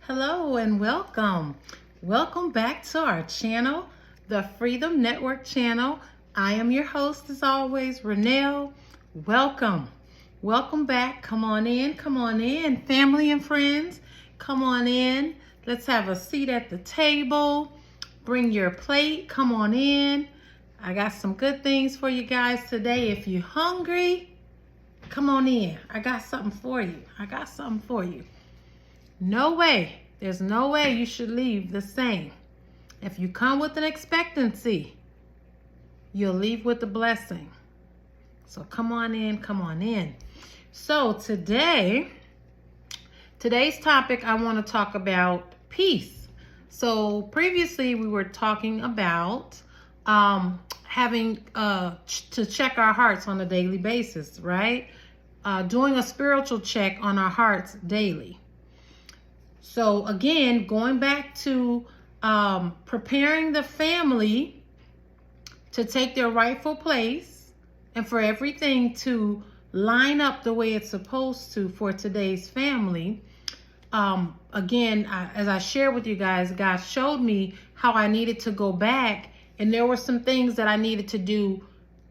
Hello and welcome. Welcome back to our channel, the Freedom Network channel. I am your host as always, Renelle. Welcome. Welcome back. Come on in, family and friends. Come on in. Let's have a seat at the table. Bring your plate. Come on in. I got some good things for you guys today. If you're hungry, come on in. I got something for you. There's no way you should leave the same. If you come with an expectancy, you'll leave with a blessing. So come on in. So today's topic, I want to talk about peace. So previously we were talking about having to check our hearts on a daily basis, right? Doing a spiritual check on our hearts daily. So again, going back to preparing the family to take their rightful place and for everything to line up the way it's supposed to for today's family. Again, as I shared with you guys, God showed me how I needed to go back, and there were some things that I needed to do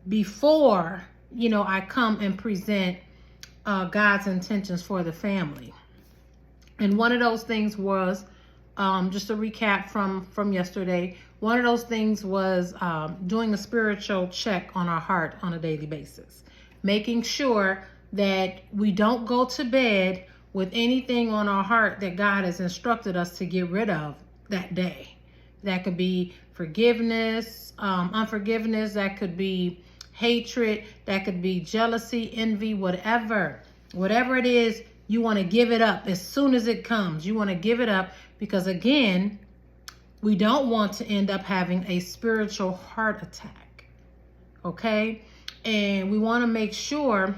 before, I come and present God's intentions for the family. And one of those things was, just a recap from yesterday, one of those things was doing a spiritual check on our heart on a daily basis. Making sure that we don't go to bed with anything on our heart that God has instructed us to get rid of that day. That could be forgiveness, unforgiveness, that could be hatred, that could be jealousy, envy, whatever it is. You want to give it up as soon as it comes. You want to give it up because, again, we don't want to end up having a spiritual heart attack, okay? And we want to make sure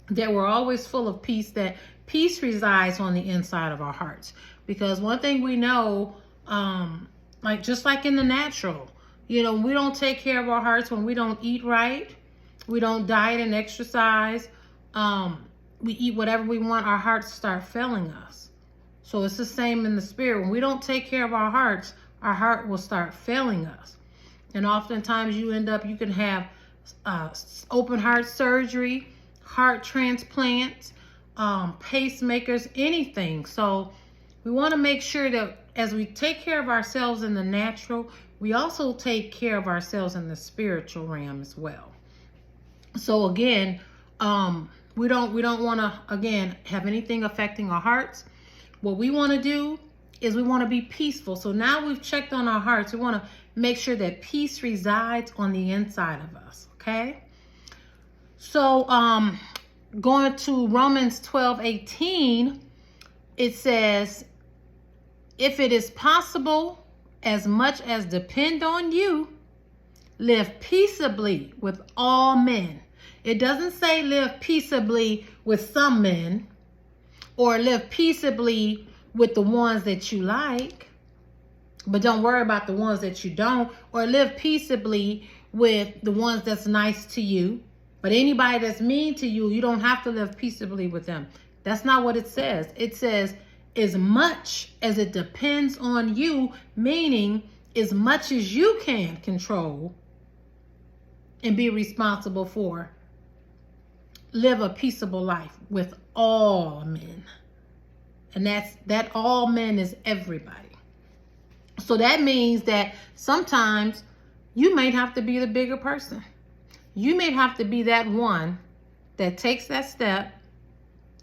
that we're always full of peace, that peace resides on the inside of our hearts. Because one thing we know, just like in the natural, we don't take care of our hearts when we don't eat right, we don't diet and exercise, we eat whatever we want, our hearts start failing us. So it's the same in the spirit. When we don't take care of our hearts, our heart will start failing us. And oftentimes you can have open heart surgery, heart transplants, pacemakers, anything. So we want to make sure that as we take care of ourselves in the natural, we also take care of ourselves in the spiritual realm as well. So again, we don't want to, again, have anything affecting our hearts. What we want to do is we want to be peaceful. So now we've checked on our hearts. We want to make sure that peace resides on the inside of us, okay? So going to Romans 12:18, it says, if it is possible, as much as depend on you, live peaceably with all men. It doesn't say live peaceably with some men or live peaceably with the ones that you like, but don't worry about the ones that you don't, or live peaceably with the ones that's nice to you. But anybody that's mean to you, you don't have to live peaceably with them. That's not what it says. It says as much as it depends on you, meaning as much as you can control and be responsible for. Live a peaceable life with all men. And that all men is everybody. So that means that sometimes you may have to be the bigger person. You may have to be that one that takes that step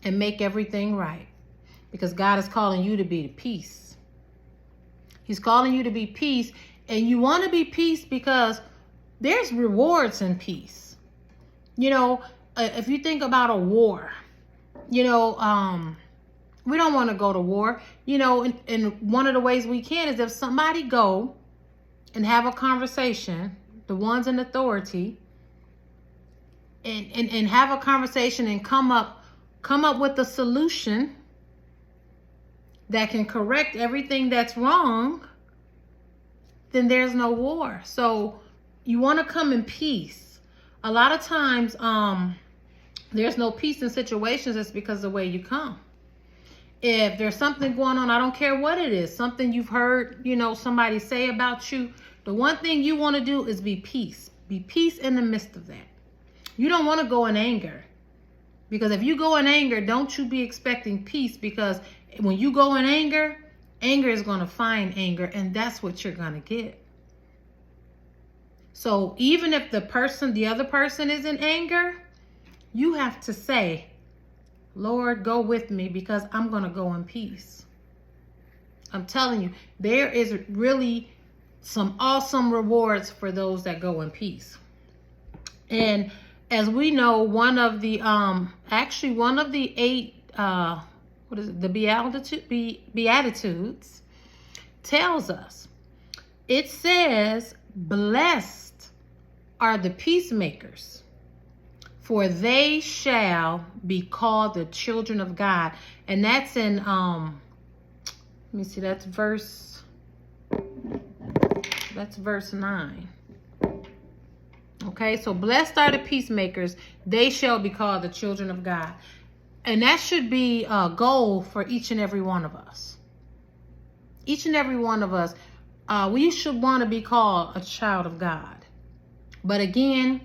and make everything right. Because God is calling you to be peace. He's calling you to be peace. And you want to be peace because there's rewards in peace. If you think about a war, we don't want to go to war. And one of the ways we can is if somebody go and have a conversation, the ones in authority, and have a conversation and come up with a solution that can correct everything that's wrong, then there's no war. So you want to come in peace. A lot of times, there's no peace in situations. It's because of the way you come. If there's something going on, I don't care what it is, something you've heard, somebody say about you, the one thing you want to do is be peace. Be peace in the midst of that. You don't want to go in anger. Because if you go in anger, don't you be expecting peace, because when you go in anger, anger is going to find anger, and that's what you're going to get. So even if the other person is in anger, you have to say, Lord, go with me, because I'm going to go in peace. I'm telling you, there is really some awesome rewards for those that go in peace. And as we know, one of the eight, the Beatitudes tells us, it says, blessed are the peacemakers, for they shall be called the children of God. And that's in, let me see, that's verse 9. Okay, so blessed are the peacemakers, they shall be called the children of God. And that should be a goal for each and every one of us. Each and every one of us, we should want to be called a child of God. But again,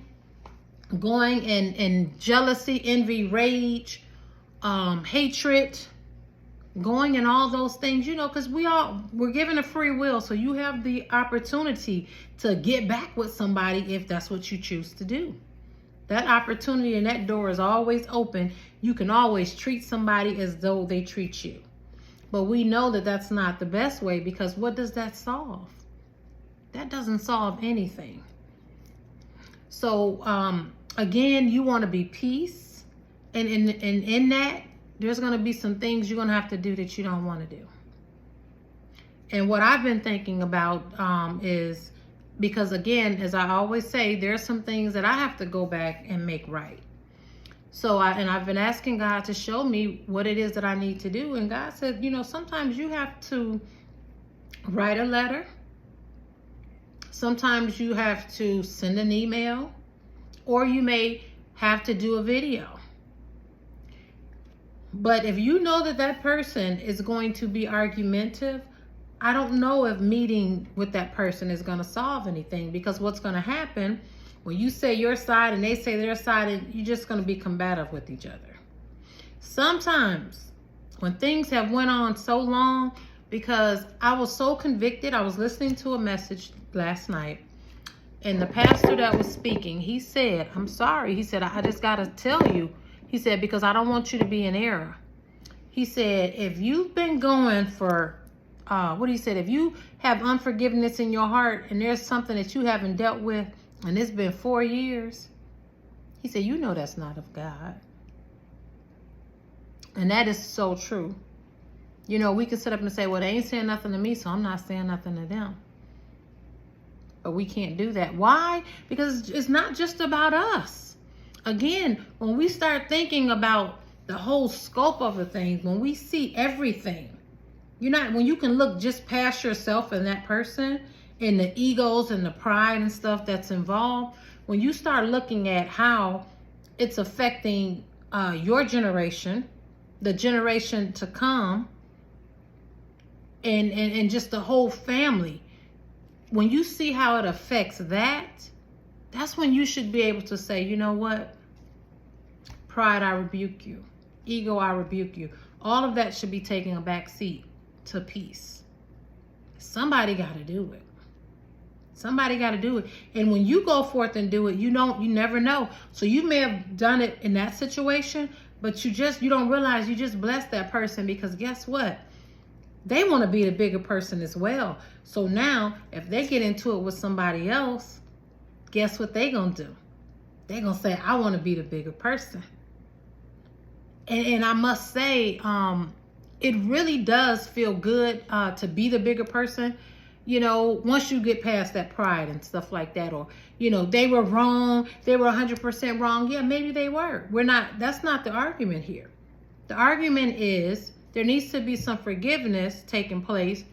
going in jealousy, envy, rage, hatred, going in all those things, because we're given a free will. So you have the opportunity to get back with somebody if that's what you choose to do. That opportunity and that door is always open. You can always treat somebody as though they treat you. But we know that that's not the best way, because what does that solve? That doesn't solve anything. So again, you want to be peace, and in that, there's going to be some things you're going to have to do that you don't want to do. And what I've been thinking about is, because again, as I always say, there's some things that I have to go back and make right. So I've been asking God to show me what it is that I need to do. And God said, sometimes you have to write a letter. Sometimes you have to send an email, or you may have to do a video. But if you know that person is going to be argumentative, I don't know if meeting with that person is going to solve anything, because what's going to happen when you say your side and they say their side, you're just going to be combative with each other. Sometimes when things have went on so long, because I was so convicted, I was listening to a message last night, and the pastor that was speaking, he said, I'm sorry. He said, I just got to tell you. He said, because I don't want you to be in error. He said, if you've been going for, if you have unforgiveness in your heart and there's something that you haven't dealt with and it's been 4 years, he said, that's not of God. And that is so true. We can sit up and say, well, they ain't saying nothing to me, so I'm not saying nothing to them. But we can't do that. Why? Because it's not just about us. Again, when we start thinking about the whole scope of the thing, when we see everything, when you can look just past yourself and that person and the egos and the pride and stuff that's involved, when you start looking at how it's affecting your generation, the generation to come, and just the whole family, when you see how it affects that's when you should be able to say, you know what? Pride, I rebuke you. Ego, I rebuke you. All of that should be taking a back seat to peace. Somebody got to do it. Somebody got to do it. And when you go forth and do it, you never know. So you may have done it in that situation, but you don't realize you just blessed that person, because guess what? They want to be the bigger person as well. So now, if they get into it with somebody else, guess what they're going to do? They're going to say, I want to be the bigger person. And I must say, it really does feel good to be the bigger person, once you get past that pride and stuff like that. Or, they were wrong. They were 100% wrong. Yeah, maybe they were. That's not the argument here. The argument is there needs to be some forgiveness taking place.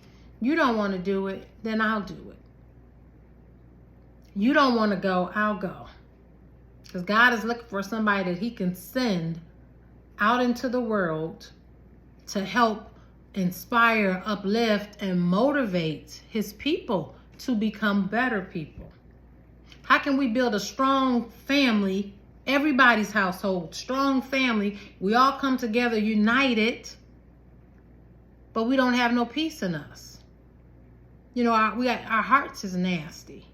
You don't want to do it, then I'll do it. You don't want to go, I'll go. Because God is looking for somebody that he can send out into the world to help inspire, uplift, and motivate his people to become better people? How can we build a strong family, everybody's household, strong family? We all come together united, but we don't have no peace in us. You know, our hearts is nasty.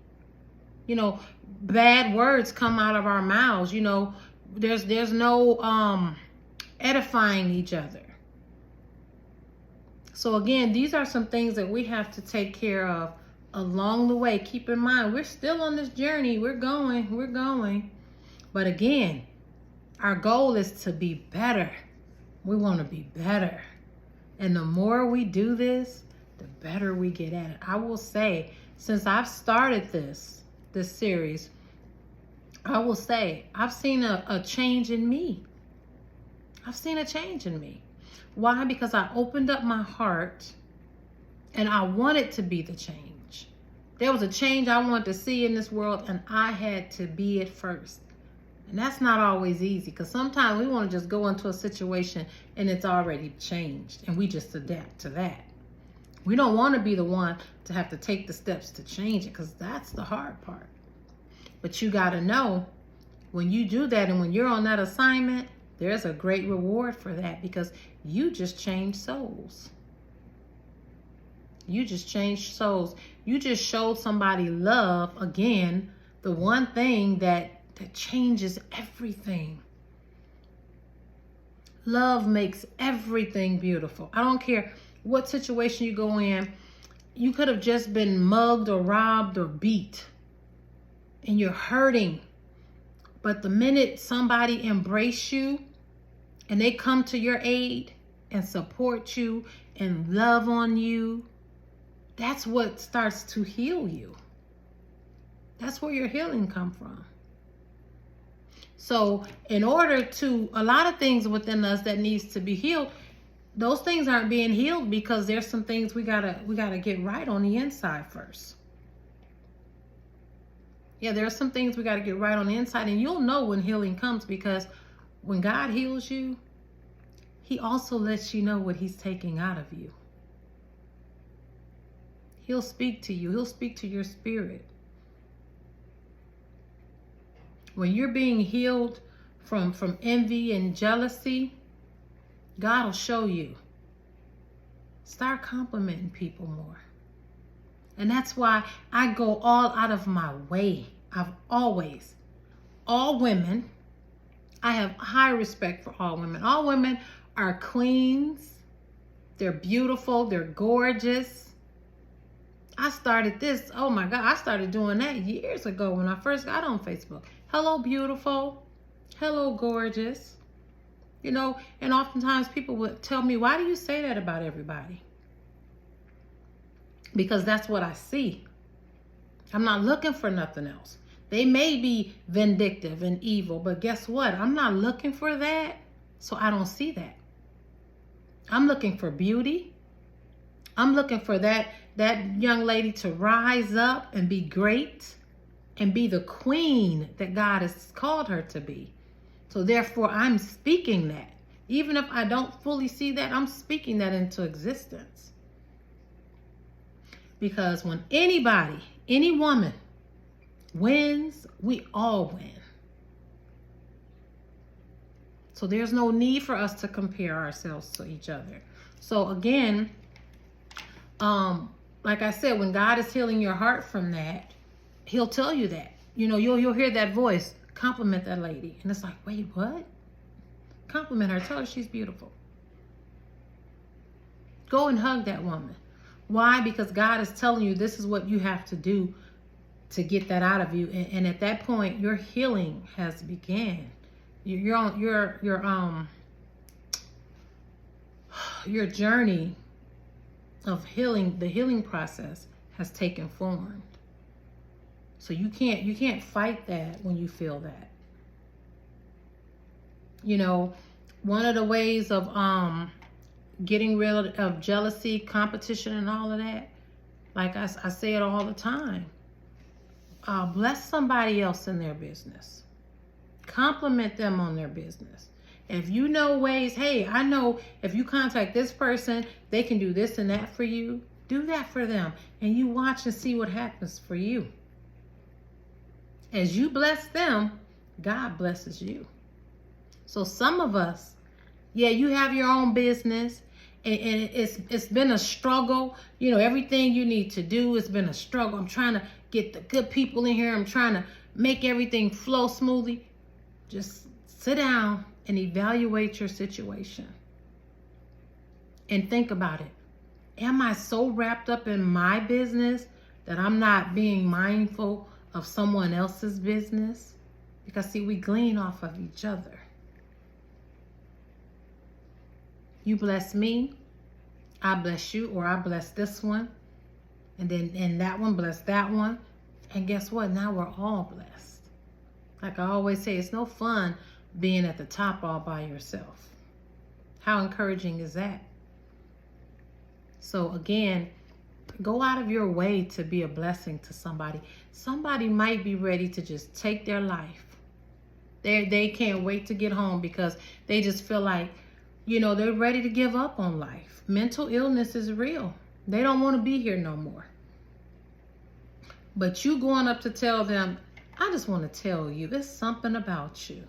You know, bad words come out of our mouths. You know, there's no edifying each other. So again, these are some things that we have to take care of along the way. Keep in mind, we're still on this journey. We're going. But again, our goal is to be better. We want to be better. And the more we do this, the better we get at it. I will say, since I've started this series, I will say I've seen a change in me. I've seen a change in me. Why? Because I opened up my heart and I wanted to be the change. There was a change I wanted to see in this world, and I had to be it first. And that's not always easy, because sometimes we want to just go into a situation and it's already changed and we just adapt to that. We don't want to be the one to have to take the steps to change it, because that's the hard part. But you got to know, when you do that and when you're on that assignment, there's a great reward for that, because you just changed souls. You just changed souls. You just showed somebody love. Again, the one thing that changes everything. Love makes everything beautiful. I don't care what situation you go in. You could have just been mugged or robbed or beat, and you're hurting. But the minute somebody embraces you and they come to your aid and support you and love on you, that's what starts to heal you. That's where your healing comes from. So in order to, a lot of things within us that needs to be healed, those things aren't being healed because there's some things we gotta get right on the inside first. Yeah, there are some things we gotta get right on the inside, and you'll know when healing comes, because when God heals you, he also lets you know what he's taking out of you. He'll speak to you. He'll speak to your spirit. When you're being healed from envy and jealousy, God will show you. Start complimenting people more. And that's why I go all out of my way. All women, I have high respect for all women. All women are queens. They're beautiful. They're gorgeous. I started this, oh my God, I started doing that years ago when I first got on Facebook. Hello, beautiful. Hello, gorgeous. You know, and oftentimes people would tell me, why do you say that about everybody? Because that's what I see. I'm not looking for nothing else. They may be vindictive and evil, but guess what? I'm not looking for that, so I don't see that. I'm looking for beauty. I'm looking for that young lady to rise up and be great and be the queen that God has called her to be. So therefore, I'm speaking that. Even if I don't fully see that, I'm speaking that into existence. Because when anybody, any woman wins, we all win. So there's no need for us to compare ourselves to each other. So again, like I said, when God is healing your heart from that, he'll tell you that. You know, you'll hear that voice, compliment that lady. And it's like, wait, what? Compliment her, tell her she's beautiful. Go and hug that woman. Why? Because God is telling you this is what you have to do to get that out of you. And at that point, your healing has begun. Your journey of healing, the healing process has taken form. So you can't fight that when you feel that. You know, one of the ways of getting rid of jealousy, competition, and all of that, like I say it all the time, bless somebody else in their business. Compliment them on their business. If you know ways, hey, I know if you contact this person, they can do this and that for you. Do that for them. And you watch and see what happens for you. As you bless them, God blesses you. So some of us, yeah, you have your own business, and it's been a struggle. You know, everything you need to do, it's been a struggle. I'm trying to get the good people in here. I'm trying to make everything flow smoothly. Just sit down and evaluate your situation. And think about it. Am I so wrapped up in my business that I'm not being mindful of someone else's business? Because see, we glean off of each other. You bless me, I bless you, or I bless this one, and that one bless that one. And guess what? Now we're all blessed. Like I always say, it's no fun being at the top all by yourself. How encouraging is that? So again, go out of your way to be a blessing to somebody. Somebody might be ready to just take their life. They can't wait to get home because they just feel like, you know, they're ready to give up on life. Mental illness is real. They don't want to be here no more. But you going up to tell them, I just want to tell you, there's something about you.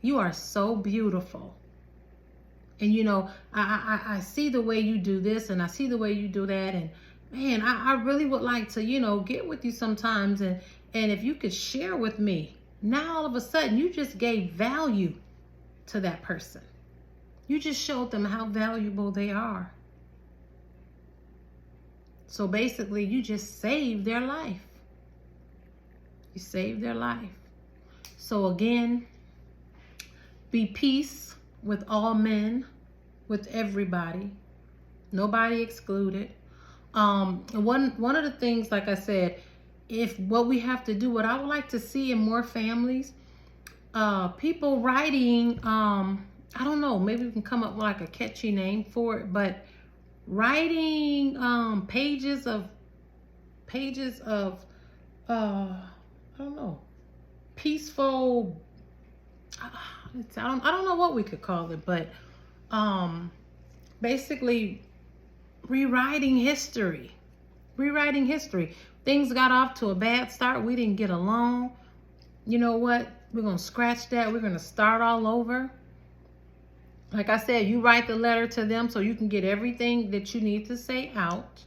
You are so beautiful. And, you know, I see the way you do this and I see the way you do that. And, man, I really would like to, you know, get with you sometimes. And if you could share with me. Now, all of a sudden, you just gave value to that person. You just showed them how valuable they are. So basically, you just saved their life. You saved their life. So again, be peace with all men, with everybody, nobody excluded. One of the things, like I said, if what we have to do, what I would like to see in more families, people writing, I don't know, maybe we can come up with like a catchy name for it, but writing pages of I don't know, peaceful, I don't know what we could call it, but basically rewriting history. Things got off to a bad start. We didn't get along. You know what? We're going to scratch that. We're going to start all over. Like I said, you write the letter to them so you can get everything that you need to say out.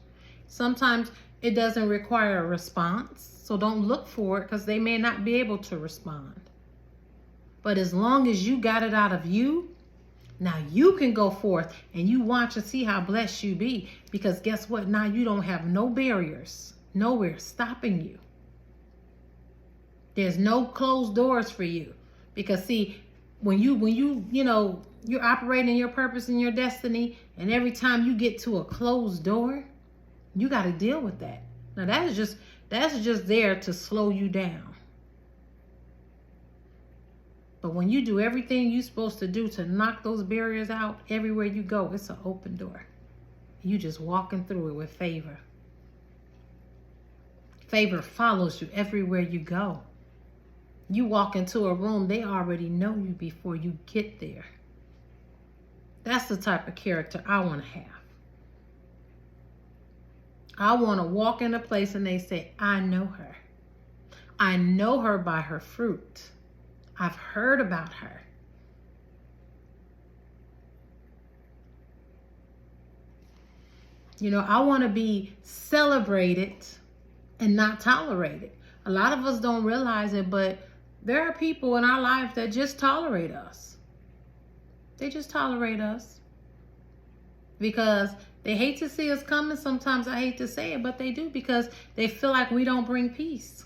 Sometimes it doesn't require a response. So don't look for it because they may not be able to respond. But as long as you got it out of you, now you can go forth and you watch and see how blessed you be. Because guess what? Now you don't have no barriers, nowhere stopping you. There's no closed doors for you. Because see, when you know, you're operating your purpose and your destiny, and every time you get to a closed door, you got to deal with that. Now that's just there to slow you down. But when you do everything you're supposed to do to knock those barriers out, everywhere you go, it's an open door. You just walking through it with favor. Favor follows you everywhere you go. You walk into a room, they already know you before you get there. That's the type of character I want to have. I want to walk in a place and they say, I know her. I know her by her fruit. I've heard about her. You know, I want to be celebrated and not tolerated. A lot of us don't realize it, but there are people in our life that just tolerate us. They just tolerate us because they hate to see us coming. Sometimes I hate to say it, but they do because they feel like we don't bring peace.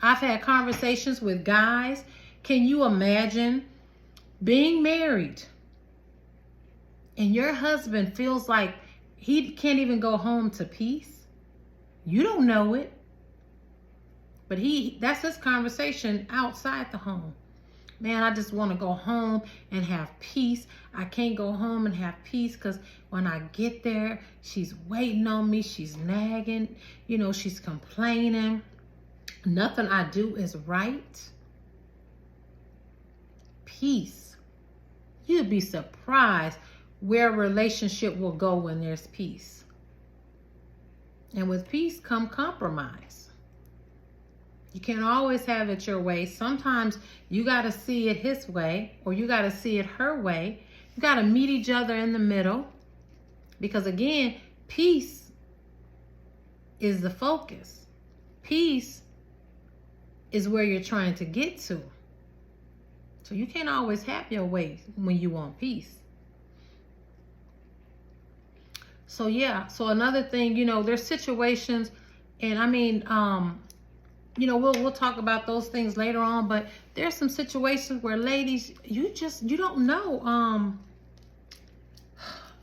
I've had conversations with guys. Can you imagine being married and your husband feels like he can't even go home to peace? You don't know it. But that's his conversation outside the home. Man, I just want to go home and have peace. I can't go home and have peace because when I get there, she's waiting on me. She's nagging. You know, she's complaining. Nothing I do is right. Peace. You'd be surprised where a relationship will go when there's peace. And with peace come compromise. You can't always have it your way. Sometimes you got to see it his way, or you got to see it her way. You got to meet each other in the middle. Because again, peace is the focus. Peace is where you're trying to get to. So you can't always have your way when you want peace. So yeah, so another thing, there's situations, and I mean, we'll talk about those things later on, but there's some situations where ladies, you don't know,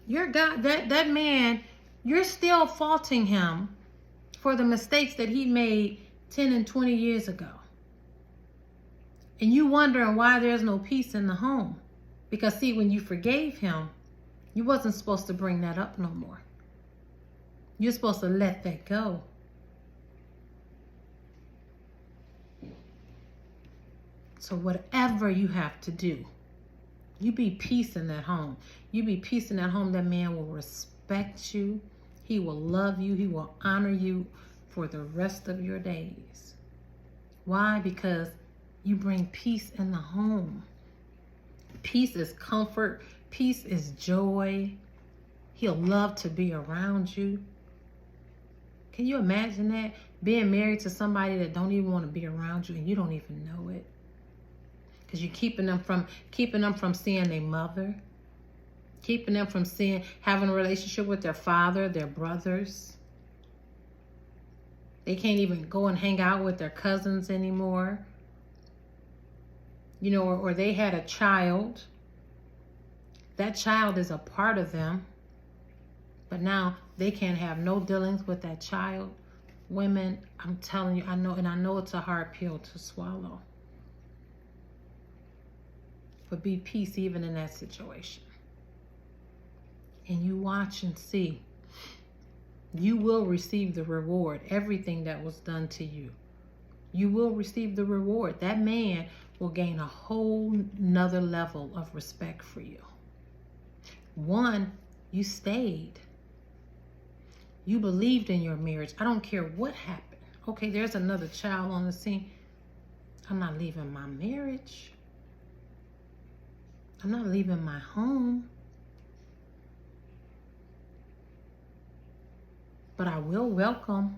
your God, that man, you're still faulting him for the mistakes that he made 10 and 20 years ago. And you wondering why there's no peace in the home. Because see, when you forgave him, you wasn't supposed to bring that up no more. You're supposed to let that go. So whatever you have to do, you be peace in that home. You be peace in that home. That man will respect you. He will love you. He will honor you for the rest of your days. Why? Because you bring peace in the home. Peace is comfort. Peace is joy. He'll love to be around you. Can you imagine that? Being married to somebody that don't even want to be around you and you don't even know it. Because you're keeping them from seeing their mother. Keeping them from having a relationship with their father, their brothers. They can't even go and hang out with their cousins anymore. Or they had a child. That child is a part of them. But now they can't have no dealings with that child. Women, I'm telling you, I know it's a hard pill to swallow. But be peace even in that situation. And you watch and see. You will receive the reward. Everything that was done to you. You will receive the reward. That man will gain a whole nother level of respect for you. One, you stayed. You believed in your marriage. I don't care what happened. Okay, there's another child on the scene. I'm not leaving my marriage. I'm not leaving my home. But I will welcome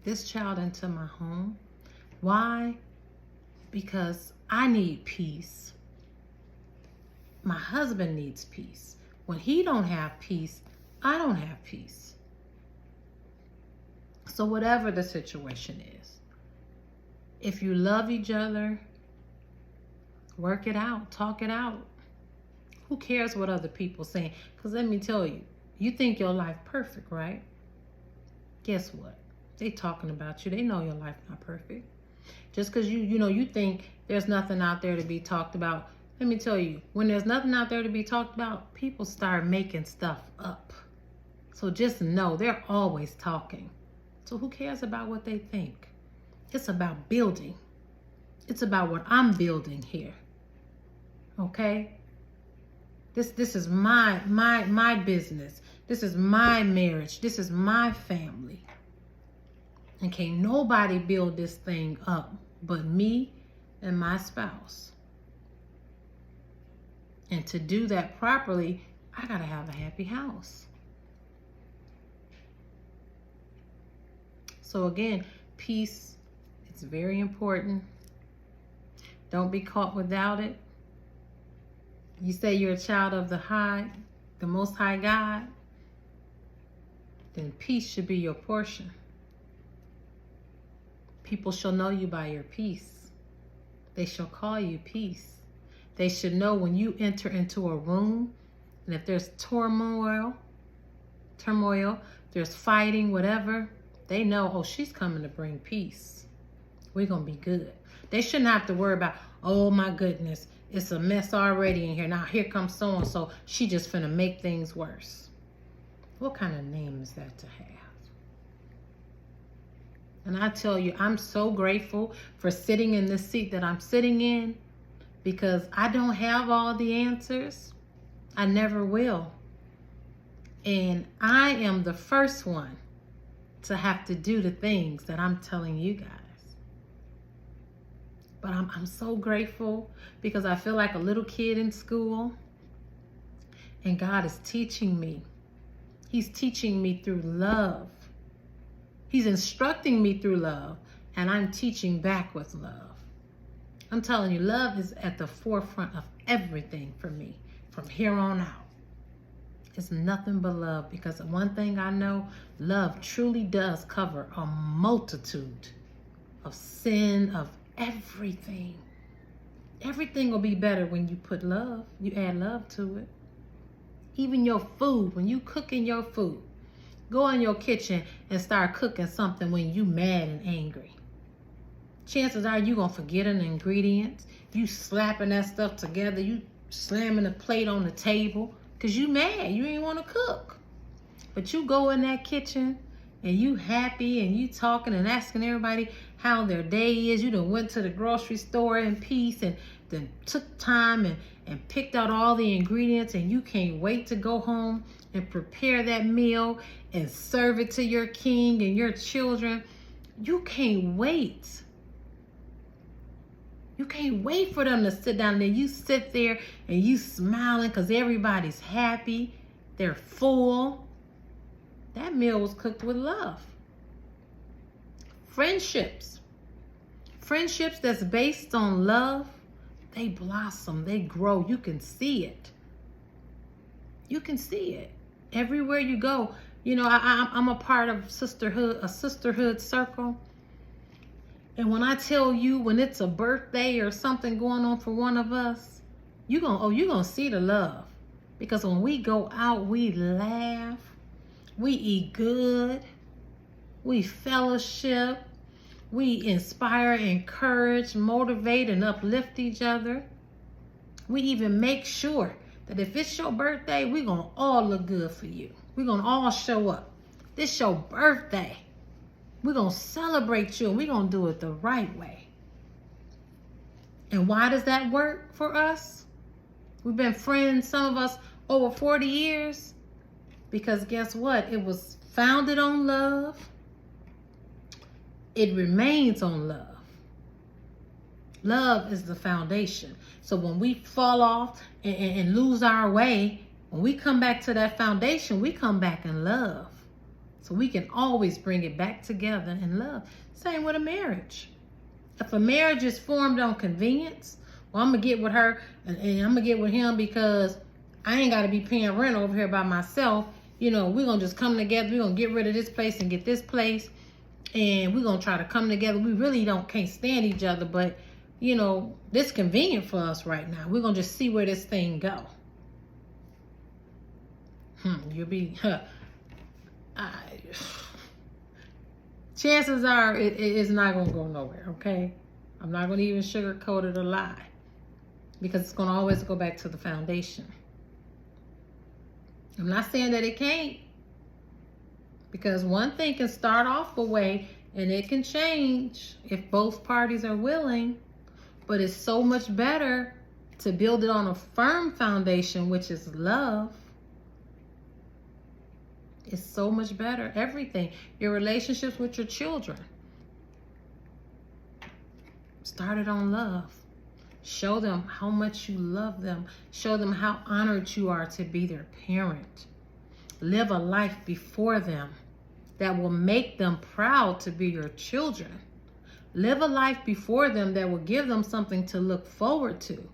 this child into my home. Why? Because I need peace. My husband needs peace. When he don't have peace, I don't have peace. So whatever the situation is, if you love each other, work it out, talk it out. Who cares what other people saying? Because let me tell you, you think your life perfect, right? Guess what? They talking about you. They know your life not perfect. Just because you think there's nothing out there to be talked about. Let me tell you, when there's nothing out there to be talked about, people start making stuff up. So just know they're always talking. So who cares about what they think? It's about building. It's about what I'm building here. Okay? This is my business. This is my marriage. This is my family. And can't nobody build this thing up but me and my spouse. And to do that properly, I gotta have a happy house. So again, peace, it's very important. Don't be caught without it. You say you're a child of the Most High God, then peace should be your portion. People shall know you by your peace. They shall call you peace. They should know when you enter into a room, and if there's turmoil, there's fighting, whatever, they know, oh, she's coming to bring peace. We're going to be good. They shouldn't have to worry about, oh my goodness, it's a mess already in here. Now here comes so-and-so. She just finna make things worse. What kind of name is that to have? And I tell you, I'm so grateful for sitting in this seat that I'm sitting in, because I don't have all the answers. I never will. And I am the first one to have to do the things that I'm telling you guys. But I'm so grateful because I feel like a little kid in school, and God is teaching me. He's teaching me through love. He's instructing me through love, and I'm teaching back with love. I'm telling you, love is at the forefront of everything for me from here on out. It's nothing but love, because one thing I know, love truly does cover a multitude of sin, of everything. Everything will be better when you put love, you add love to it. Even your food, when you cooking your food, go in your kitchen and start cooking something when you mad and angry. Chances are you gonna forget an ingredient. You slapping that stuff together, you slamming the plate on the table because you mad, you ain't want to cook. But you go in that kitchen and you happy and you talking and asking everybody how their day is. You done went to the grocery store in peace and then took time and picked out all the ingredients, and you can't wait to go home and prepare that meal and serve it to your king and your children. You can't wait. You can't wait for them to sit down there. You sit there and you smiling because everybody's happy. They're full. That meal was cooked with love. Friendships that's based on love, they blossom, they grow. You can see it. You can see it everywhere you go. You know, I'm a part of a sisterhood circle. And when I tell you, when it's a birthday or something going on for one of us, you're gonna see the love. Because when we go out, we laugh, we eat good, we fellowship, we inspire, encourage, motivate, and uplift each other. We even make sure that if it's your birthday, we're gonna all look good for you. We're gonna all show up. This your birthday. We're going to celebrate you, and we're going to do it the right way. And why does that work for us? We've been friends, some of us, over 40 years. Because guess what? It was founded on love. It remains on love. Love is the foundation. So when we fall off and lose our way, when we come back to that foundation, we come back in love. So we can always bring it back together in love. Same with a marriage. If a marriage is formed on convenience, well, I'm going to get with her and I'm going to get with him because I ain't got to be paying rent over here by myself. You know, we're going to just come together. We're going to get rid of this place and get this place. And we're going to try to come together. We really can't stand each other. But, you know, this convenient for us right now. We're going to just see where this thing go. You'll be... chances are it's not going to go nowhere, okay? I'm not going to even sugarcoat it or lie, because it's going to always go back to the foundation. I'm not saying that it can't, because one thing can start off a way and it can change if both parties are willing, but it's so much better to build it on a firm foundation, which is love. It's so much better. Everything. Your relationships with your children. Start it on love. Show them how much you love them. Show them how honored you are to be their parent. Live a life before them that will make them proud to be your children. Live a life before them that will give them something to look forward to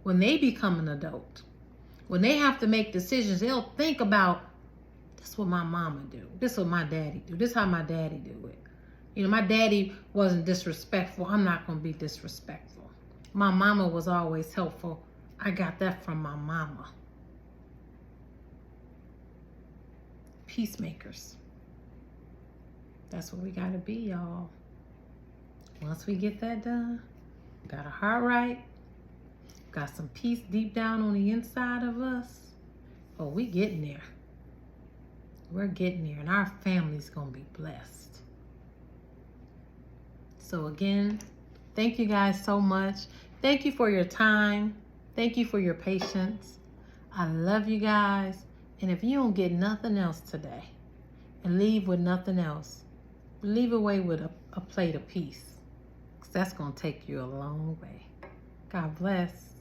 when they become an adult. When they have to make decisions, they'll think about, this is what my mama do. This is what my daddy do. This is how my daddy do it. You know, my daddy wasn't disrespectful. I'm not going to be disrespectful. My mama was always helpful. I got that from my mama. Peacemakers. That's what we got to be, y'all. Once we get that done, got our heart right, got some peace deep down on the inside of us, oh, we getting there. We're getting there, and our family's going to be blessed. So again, thank you guys so much. Thank you for your time. Thank you for your patience. I love you guys. And if you don't get nothing else today and leave with nothing else, leave away with a plate of peace. 'Cause that's going to take you a long way. God bless.